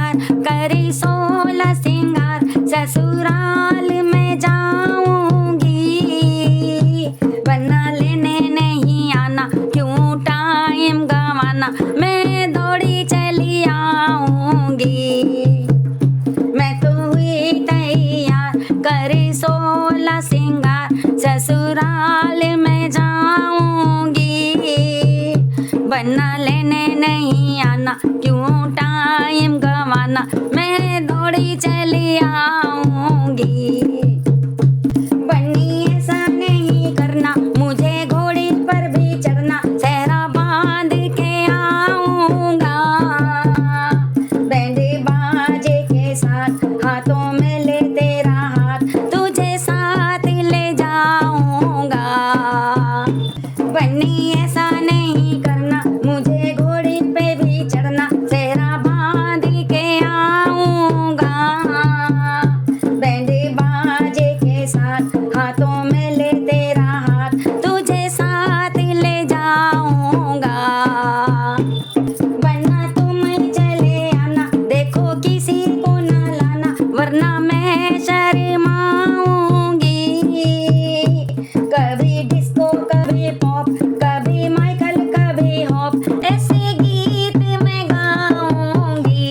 यार करी 16 सिंगार ससुराल में जाऊंगी। वरना लेने नहीं आना क्यों टाइम गंवाना मैं दौड़ी चली आऊंगी। मैं तो हुई तैयार करी 16 सिंगार ससुराल में जाऊंगी। वरना लेने नहीं आना क्यों टाइम गंवाना मैं दौड़ी चली आऊंगी। बन्नी ऐसा नहीं करना मुझे घोड़ी पर भी चढ़ना सेहरा बांध के आऊंगा। बैंड बाजे के साथ हाथों में ले तेरा हाथ तुझे साथ ले जाऊंगा। बन्नी ऐसा नहीं करना मुझे घोड़ी पे भी चढ़ना सेहरा बांध के आऊंगा। बैंड बाजे के साथ हाथों में ले तेरा हाथ तुझे साथ ले जाऊंगा। वरना तुम चले आना देखो किसी को ना लाना वरना मैं शर्माऊंगी। कभी डिस्को कभी पॉप कभी माइकल कभी हॉप ऐसे गीत मैं गाऊंगी।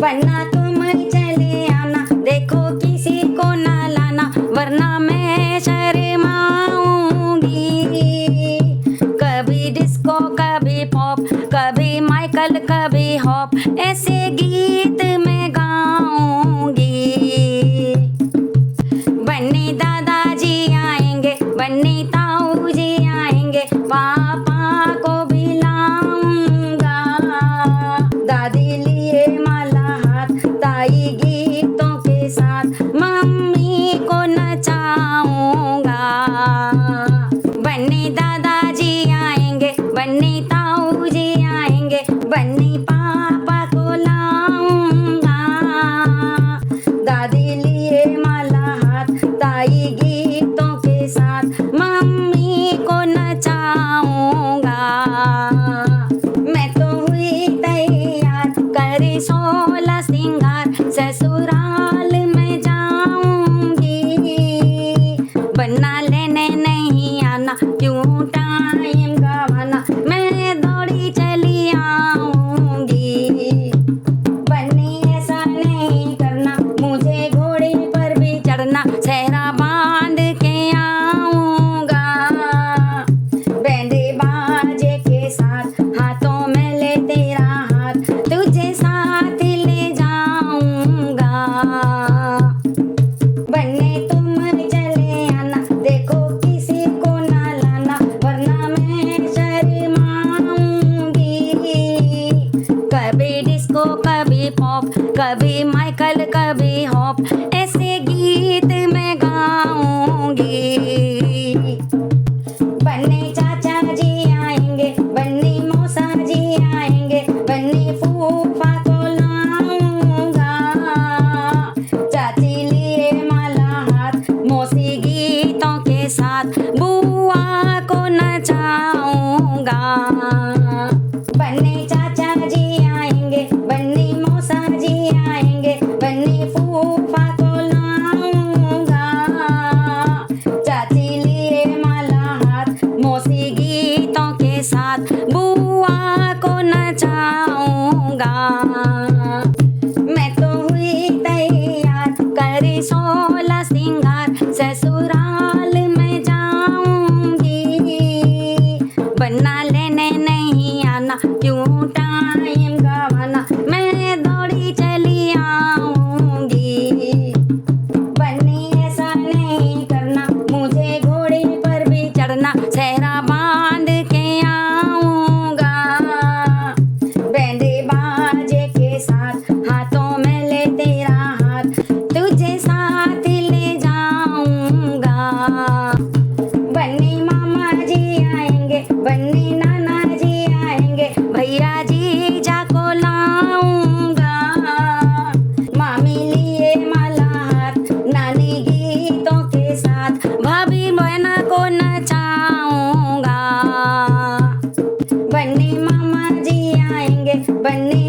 वरना तुम चले आना देखो किसी को ना लाना वरना मैं शर्माऊंगी। कभी डिस्को कभी पॉप कभी माइकल कभी हॉप ऐसे गीत मैं गाऊंगी। बन्नी दादाजी आएंगे बन्नी ताऊ जी आएंगे पापा को भी लाऊंगा। दादी लिए माला हाथ ताई गीतों के साथ मम्मी को नचाऊंगा। बन्नी दादाजी आएंगे बन्नी ताऊ जी आएंगे बन्नी पापा को लाऊंगा। दादी लिए माला हाथ ताई गीतों के साथ मम्मी को नचाऊंगा। मैं तो हुई तैयार करी 16 सिंगार ससुराल में जाऊंगी। वरना लेने नहीं आना क्यों टाइम गंवाना मैं दौड़ी चली आऊंगी। बन्नी ऐसा नहीं करना मुझे घोड़ी पर भी चढ़ना सेहरा बांध के आऊंगा। बैंड बाजे के साथ हाथों में ले तेरा हाथ तुझे साथ ले जाऊंगा। बन्नी तुम चले आना देखो किसी को ना लाना वरना मैं शर्माऊंगी। कभी डिस्को कभी पॉप कभी माइकल कभी हॉप ऐसे गीत मैं गाऊंगी। बन्नी चाचा जी आएंगे बन्नी मौसा जी आएंगे बन्नी फूफा को लाऊंगा। चाची लिए माला हाथ मौसी गीतों के साथ बुआ को नचाऊंगा। बन्नी चाचा जी आएंगे बन्नी मौसा जी आएंगे बन्नी फूफा को लाऊंगा। चाची लिए माला हाथ मौसी गीतों के साथ बुआ को नचाऊंगा। मैं तो हुई तैयार करी 16 सिंगार ससुराल में जाऊंगी। वरना लेने नहीं आना क्यों टाइम गंवाना मैं दौड़ी चली आऊंगी। बन्नी ऐसा नहीं करना मुझे घोड़ी पर भी चढ़ना सेहरा बांध के आऊंगा। बैंड बाजे के साथ हाथों में ले तेरा हाथ तुझे साथ ले जाऊंगा। बन्नी मामा जी आएंगे बन्नी नाना जी आएंगे भैया जी जाको लाऊंगा। मामी लिए माला हाथ नानी गीतों के साथ भाभी बहना को नचाऊंगा। बन्नी मामा जी आएंगे बन्नी